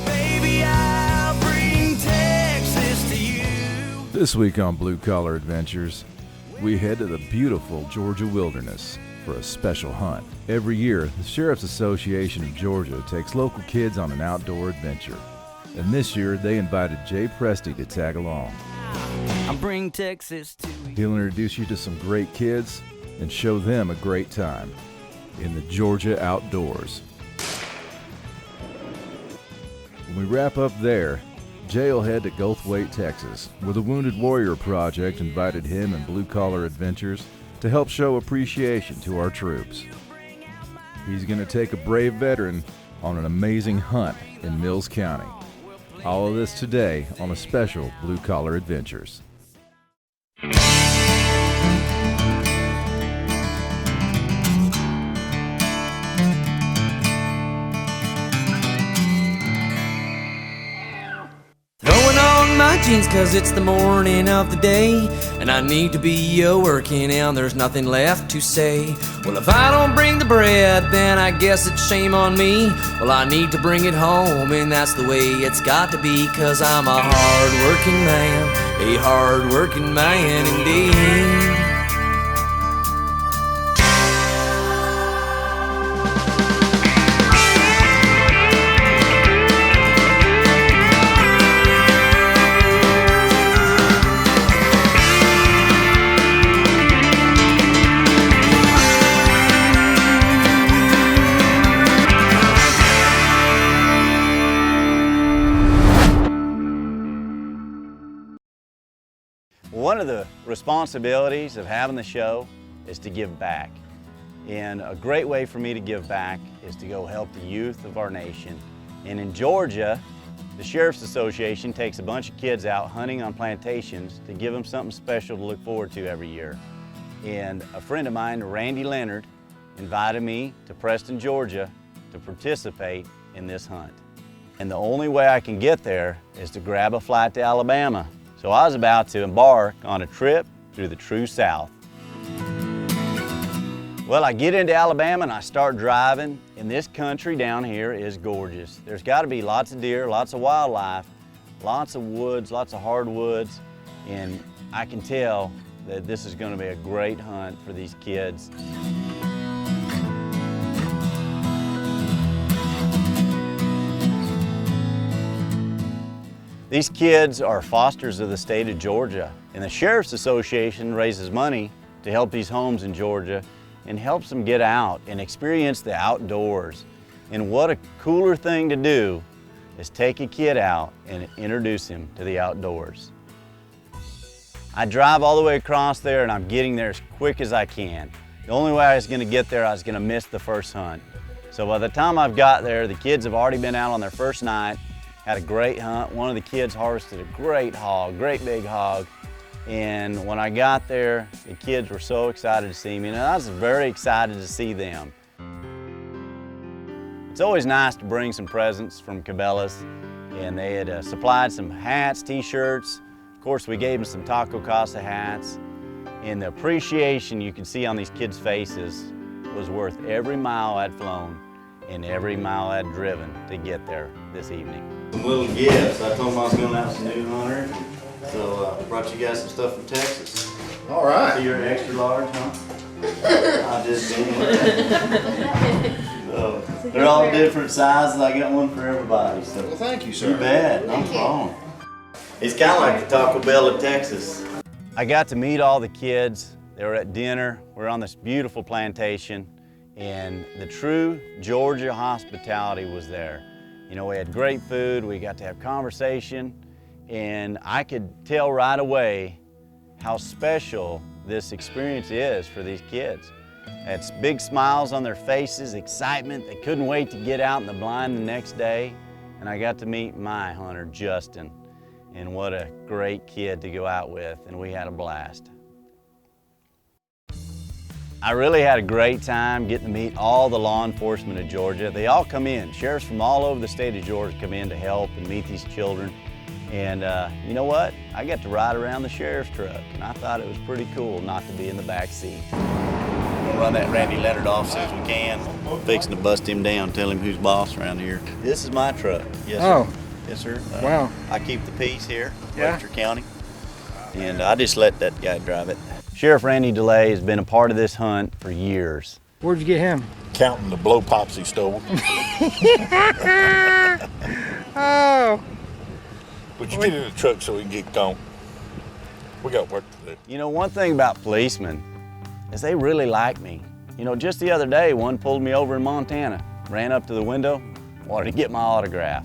Baby, I'll bring Texas to you. This week on Blue Collar Adventures, we head to the beautiful Georgia wilderness for a special hunt. Every year, the Sheriff's Association of Georgia takes local kids on an outdoor adventure. And this year, they invited Jay Presti to tag along. I'll bring Texas to you. He'll introduce you to some great kids and show them a great time in the Georgia outdoors. When we wrap up there, Jay will head to Goldthwaite, Texas, where the Wounded Warrior Project invited him and Blue Collar Adventures to help show appreciation to our troops. He's going to take a brave veteran on an amazing hunt in Mills County. All of this today on a special Blue Collar Adventures. Throwing on my jeans cause it's the morning of the day, and I need to be working and there's nothing left to say. Well, if I don't bring the bread, then I guess it's shame on me. Well, I need to bring it home, and that's the way it's got to be, cause I'm a hard-working man indeed. One of the responsibilities of having the show is to give back. And a great way for me to give back is to go help the youth of our nation. And in Georgia, the Sheriff's Association takes a bunch of kids out hunting on plantations to give them something special to look forward to every year. And a friend of mine, Randy Leonard, invited me to Preston, Georgia to participate in this hunt. And the only way I can get there is to grab a flight to Alabama. So I was about to embark on a trip through the true South. Well, I get into Alabama and I start driving, and this country down here is gorgeous. There's got to be lots of deer, lots of wildlife, lots of woods, lots of hardwoods, and I can tell that this is going to be a great hunt for these kids. These kids are fosters of the state of Georgia, and the Sheriff's Association raises money to help these homes in Georgia and helps them get out and experience the outdoors. And what a cooler thing to do is take a kid out and introduce him to the outdoors. I drive all the way across there, and I'm getting there as quick as I can. The only way I was going to get there, I was going to miss the first hunt. So by the time I've got there, the kids have already been out on their first night. Had a great hunt. One of the kids harvested a great hog, great big hog. And when I got there, the kids were so excited to see me, and I was very excited to see them. It's always nice to bring some presents from Cabela's, and they had supplied some hats, t-shirts. Of course, we gave them some Taco Casa hats. And the appreciation you could see on these kids' faces was worth every mile I'd flown and every mile I'd driven to get there this evening. Some little gifts. I told them I was going out with some new hunter, so I brought you guys some stuff from Texas. All right. So you're extra large, huh? I just did. So they're all different sizes. I got one for everybody. So Well, thank you, sir. you bet. No problem. It's kind of like the Taco Bell of Texas. I got to meet all the kids. They were at dinner. We're on this beautiful plantation, and the true Georgia hospitality was there. You know, we had great food, we got to have conversation, and I could tell right away how special this experience is for these kids. It's big smiles on their faces, excitement. They couldn't wait to get out in the blind the next day. And I got to meet my hunter, Justin, and what a great kid to go out with, and we had a blast. I really had a great time getting to meet all the law enforcement of Georgia. They all come in. Sheriffs from all over the state of Georgia come in to help and meet these children. And you know what? I got to ride around the sheriff's truck, and I thought it was pretty cool not to be in the back seat. We'll run that Randy Leonard off as soon as we can. Fixing to bust him down, tell him who's boss around here. This is my truck. Yes, sir. Oh. Yes, sir. Wow. I keep the peace here, Yeah. Webster County, and I just let that guy drive it. Sheriff Randy DeLay has been a part of this hunt for years. Where'd you get him? Counting the blow pops he stole. Oh. But you get in the truck so we can get gone. We got work to do. You know, one thing about policemen is they really like me. You know, just the other day, one pulled me over in Montana, ran up to the window, wanted to get my autograph.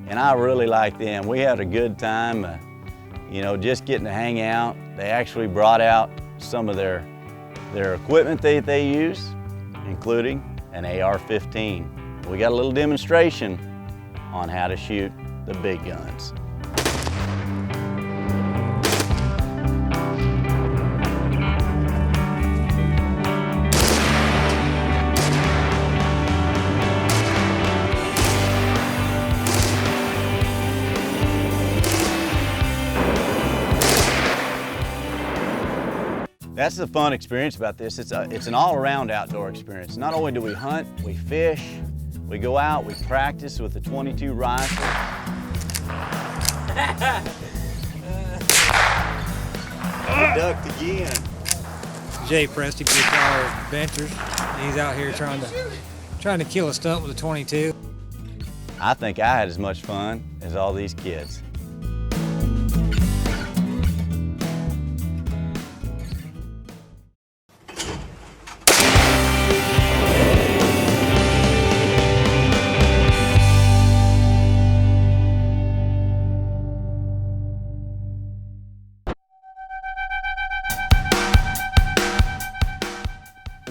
And I really like them. We had a good time, you know, just getting to hang out. They actually brought out some of their equipment that they use, including an AR-15. We got a little demonstration on how to shoot the big guns. That's the fun experience about this. It's an all-around outdoor experience. Not only do we hunt, we fish, we go out, we practice with the .22 rifle. He ducked again. Jay Presti, Blue Collar Adventures. He's out here trying to kill a stunt with a .22. I think I had as much fun as all these kids.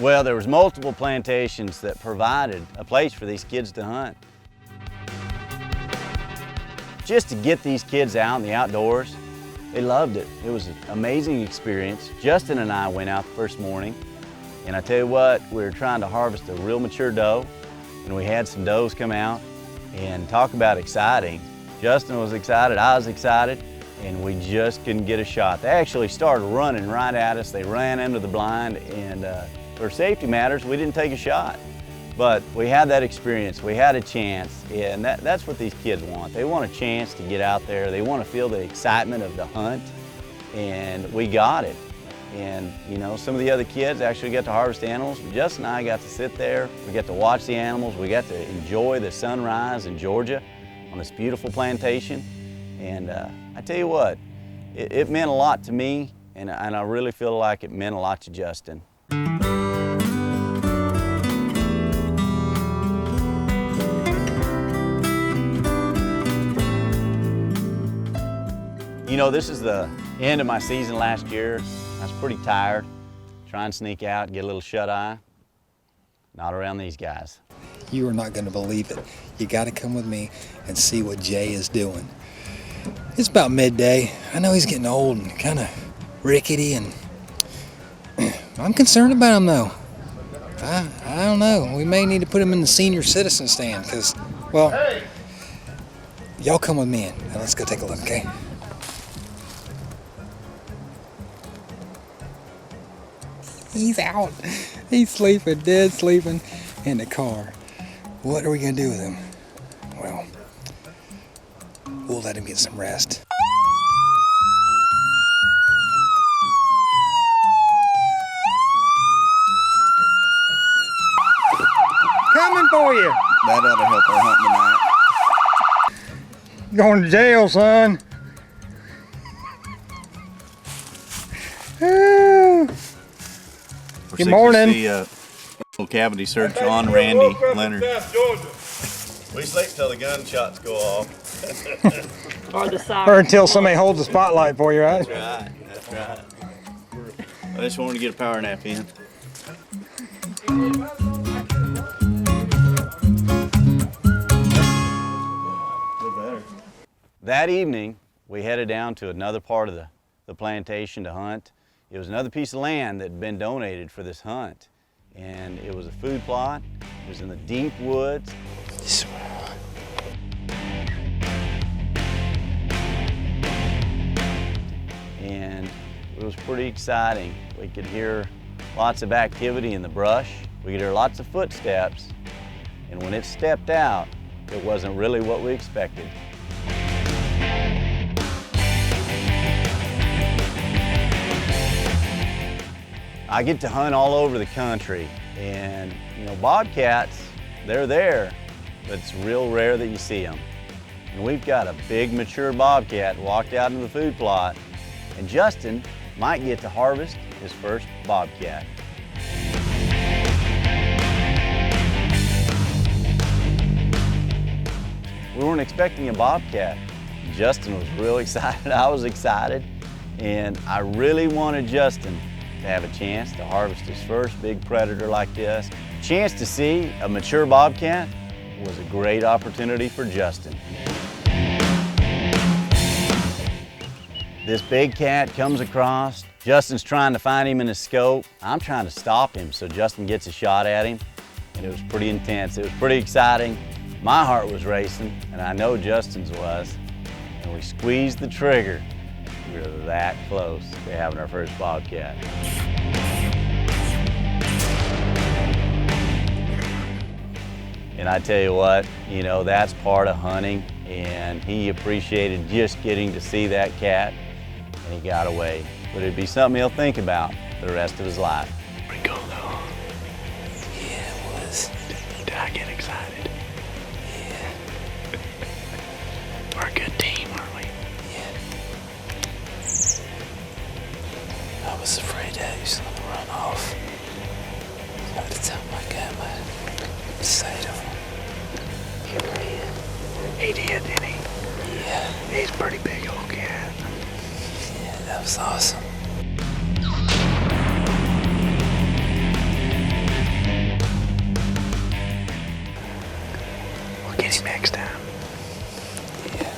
Well, there was multiple plantations that provided a place for these kids to hunt. Just to get these kids out in the outdoors, they loved it. It was an amazing experience. Justin and I went out the first morning, and I tell you what, we were trying to harvest a real mature doe, and we had some does come out, and talk about exciting. Justin was excited, I was excited, and we just couldn't get a shot. They actually started running right at us. They ran into the blind, and for safety matters, we didn't take a shot. But we had that experience, we had a chance, and that's what these kids want. They want a chance to get out there, they want to feel the excitement of the hunt, and we got it. And you know, some of the other kids actually got to harvest animals. Justin and I got to sit there, we got to watch the animals, we got to enjoy the sunrise in Georgia on this beautiful plantation. And I tell you what, it meant a lot to me, and I really feel like it meant a lot to Justin. You know, this is the end of my season last year. I was pretty tired. Try and sneak out, get a little shut-eye. Not around these guys. You are not going to believe it. You got to come with me and see what Jay is doing. It's about midday. I know he's getting old and kind of rickety, and I'm concerned about him though. I don't know. We may need to put him in the senior citizen stand because, well, y'all come with me and let's go take a look, okay? He's out. He's sleeping, dead sleeping in the car. What are we gonna do with him? Well, we'll let him get some rest. Coming for you. That ought to help our hunt tonight. Going to jail, son. Good morning. The cavity search on Randy Leonard. We sleep till the gunshots go off. Or the siren. Or until somebody holds the spotlight for you, right? That's right. I just wanted to get a power nap in. That evening, we headed down to another part of the plantation to hunt. It was another piece of land that had been donated for this hunt. And it was a food plot. It was in the deep woods. And it was pretty exciting. We could hear lots of activity in the brush. We could hear lots of footsteps, and when it stepped out, it wasn't really what we expected. I get to hunt all over the country, and bobcats, they're there, but it's real rare that you see them. And we've got a big mature bobcat walked out into the food plot, and Justin might get to harvest his first bobcat. We weren't expecting a bobcat. Justin was real excited, I was excited, and I really wanted Justin to have a chance to harvest his first big predator like this. A chance to see a mature bobcat was a great opportunity for Justin. This big cat comes across. Justin's trying to find him in his scope. I'm trying to stop him so Justin gets a shot at him. And it was pretty intense. It was pretty exciting. My heart was racing, and I know Justin's was. And we squeezed the trigger. We were that close to having our first bobcat. And I tell you what, that's part of hunting, and he appreciated just getting to see that cat, and he got away. But it'd be something he'll think about the rest of his life. Pretty cool though. Yeah, it was. Did I get excited? Yeah. We're a good team, aren't we? Yeah. I was afraid that he was going to run off. By the time I got my sight of him. He ran. He did, didn't he? Yeah. He's a pretty big old cat. Yeah, that was awesome. We'll get him next time. Yeah.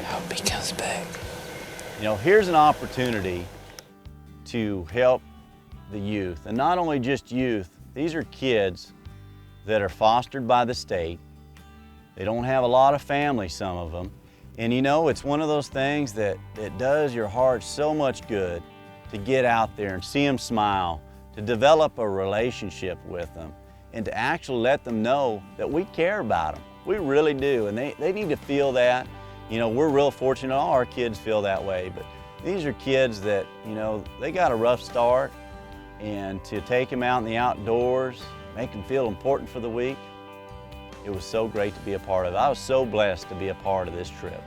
I hope he comes back. Here's an opportunity to help the youth, and not only just youth, these are kids that are fostered by the state. They don't have a lot of family, some of them. And it's one of those things that does your heart so much good to get out there and see them smile, to develop a relationship with them, and to actually let them know that we care about them. We really do, and they need to feel that. We're real fortunate, all our kids feel that way, but these are kids that, they got a rough start, and to take them out in the outdoors, make them feel important for the week, it was so great to be a part of it. I was so blessed to be a part of this trip.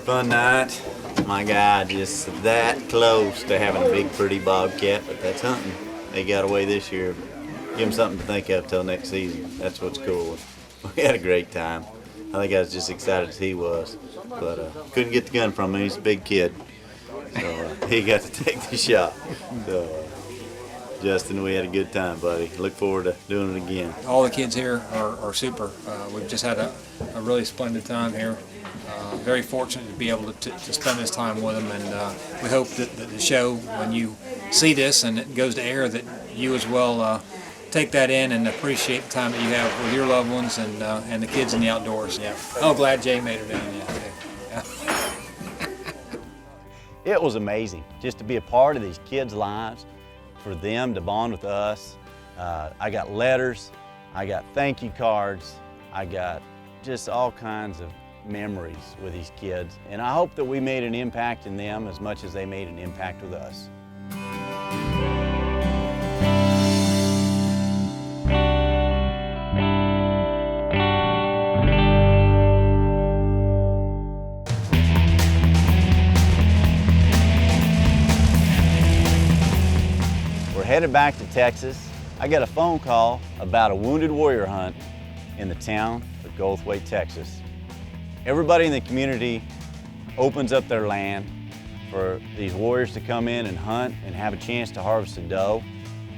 Fun night. My guy just that close to having a big pretty bobcat, but that's hunting. They got away this year. Give them something to think of till next season. That's what's cool. We had a great time. I think I was just excited as he was, but couldn't get the gun from him. He's a big kid, so he got to take the shot. So, Justin, we had a good time, buddy. Look forward to doing it again. All the kids here are super. We've just had a really splendid time here. Very fortunate to be able to spend this time with them, and we hope that the show, when you see this and it goes to air, that you as well take that in and appreciate the time that you have with your loved ones and the kids in the outdoors. Yeah. Oh, glad Jay made her down. Yeah. It was amazing just to be a part of these kids' lives, for them to bond with us. I got letters, I got thank you cards, I got just all kinds of memories with these kids, and I hope that we made an impact in them as much as they made an impact with us. Headed back to Texas. I got a phone call about a wounded warrior hunt in the town of Goldthwaite, Texas. Everybody in the community opens up their land for these warriors to come in and hunt and have a chance to harvest a doe,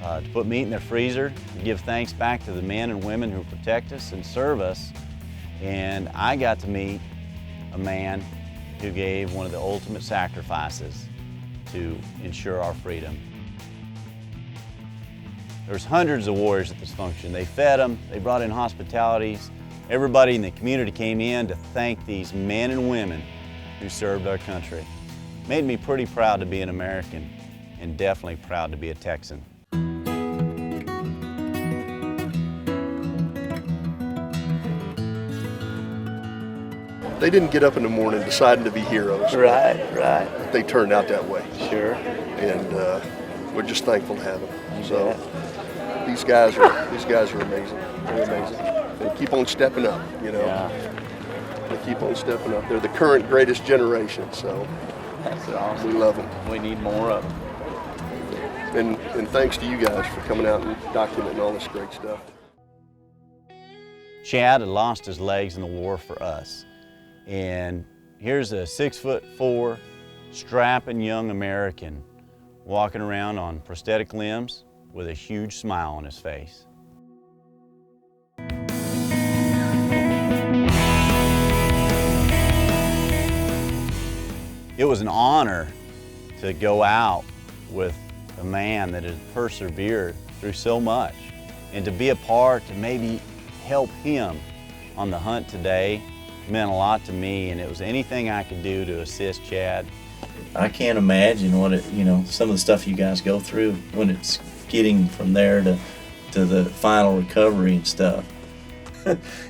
to put meat in their freezer, to give thanks back to the men and women who protect us and serve us. And I got to meet a man who gave one of the ultimate sacrifices to ensure our freedom. There's hundreds of warriors at this function. They fed them, they brought in hospitalities. Everybody in the community came in to thank these men and women who served our country. Made me pretty proud to be an American, and definitely proud to be a Texan. They didn't get up in the morning deciding to be heroes. Right, right. They turned out that way. Sure. And we're just thankful to have them. So these guys are amazing. They're amazing. They keep on stepping up, you know. Yeah. They keep on stepping up. They're the current greatest generation, so That's awesome. we love them. We need more of them. And thanks to you guys for coming out and documenting all this great stuff. Chad had lost his legs in the war for us. And here's a 6'4", strapping young American walking around on prosthetic limbs with a huge smile on his face. It was an honor to go out with a man that has persevered through so much, and to be a part to maybe help him on the hunt today meant a lot to me, and it was anything I could do to assist Chad. I can't imagine what some of the stuff you guys go through when it's getting from there to the final recovery and stuff.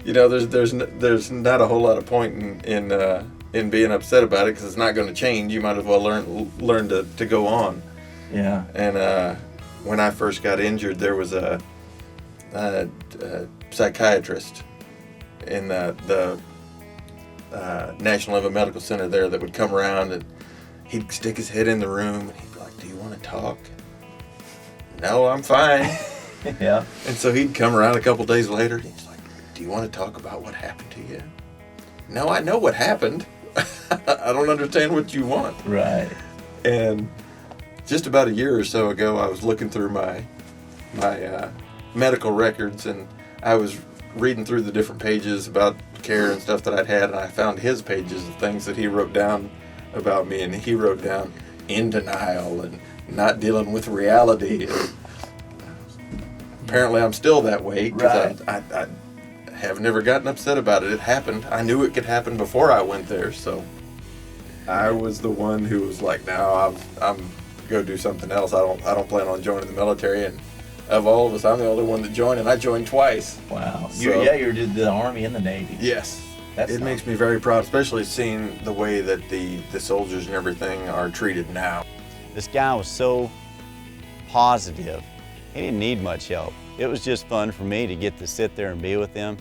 There's not a whole lot of point in being upset about it, because it's not going to change. You might as well learn to go on. Yeah. And when I first got injured, there was a psychiatrist in the National Liver Medical Center there that would come around, and he'd stick his head in the room and he'd be like, "Do you want to talk?" "No, I'm fine." Yeah. And so he'd come around a couple days later and he's like, "Do you want to talk about what happened to you?" "No, I know what happened. I don't understand what you want." Right. And just about a year or so ago, I was looking through my medical records, and I was reading through the different pages about care and stuff that I'd had, and I found his pages of things that he wrote down about me, and he wrote down in denial and not dealing with reality. And apparently I'm still that way, because I have never gotten upset about it. It happened. I knew it could happen before I went there, so I was the one who was like, "No, I'm go do something else. I don't plan on joining the military." And of all of us, I'm the only one that joined, and I joined twice. Wow. So, you did the Army and the Navy. Yes. That's it makes me very proud, especially seeing the way that the soldiers and everything are treated now. This guy was so positive. He didn't need much help. It was just fun for me to get to sit there and be with him.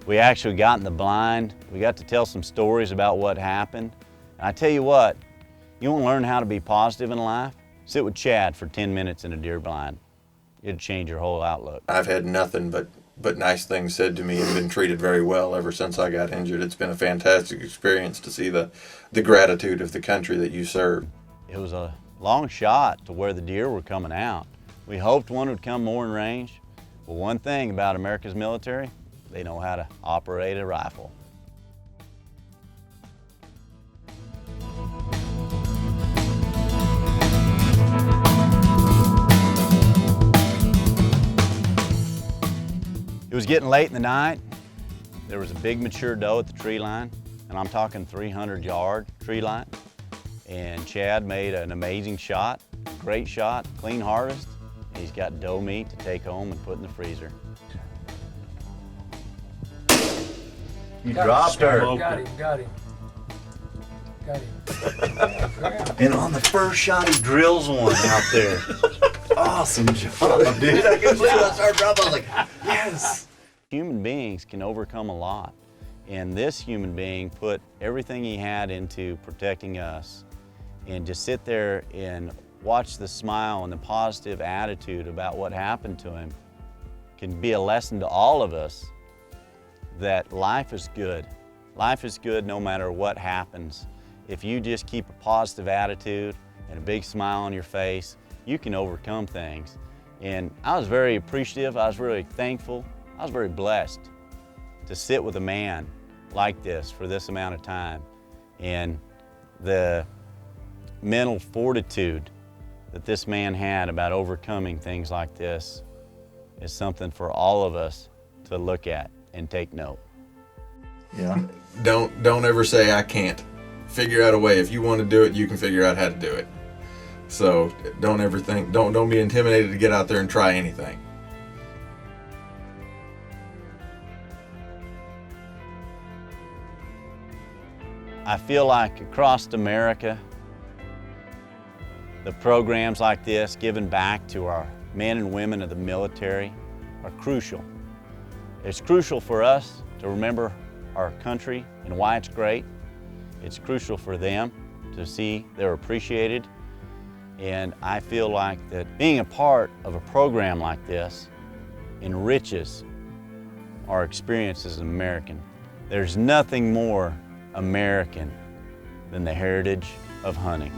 We actually got in the blind. We got to tell some stories about what happened. And I tell you what, you want to learn how to be positive in life? Sit with Chad for 10 minutes in a deer blind. It'll change your whole outlook. I've had nothing but nice things said to me and been treated very well ever since I got injured. It's been a fantastic experience to see the gratitude of the country that you serve. It was a long shot to where the deer were coming out. We hoped one would come more in range. But one thing about America's military, they know how to operate a rifle. It was getting late in the night. There was a big mature doe at the tree line, and I'm talking 300-yard tree line. And Chad made an amazing shot, great shot, clean harvest. He's got doe meat to take home and put in the freezer. You dropped her. Got him. And on the first shot, he drills one out there. Awesome job, dude. I can't believe I started dropping. I was like, yes. Human beings can overcome a lot. And this human being put everything he had into protecting us. And just sit there and watch the smile and the positive attitude about what happened to him can be a lesson to all of us that life is good. Life is good no matter what happens. If you just keep a positive attitude and a big smile on your face, you can overcome things. And I was very appreciative, I was really thankful, I was very blessed to sit with a man like this for this amount of time. And the mental fortitude that this man had about overcoming things like this is something for all of us to look at and take note. Yeah. Don't ever say I can't. figure out a way. If you want to do it, you can figure out how to do it. So don't ever think, don't be intimidated to get out there and try anything. I feel like across America, the programs like this, giving back to our men and women of the military, are crucial. It's crucial for us to remember our country and why it's great. It's crucial for them to see they're appreciated. And I feel like that being a part of a program like this enriches our experience as an American. There's nothing more American than the heritage of hunting.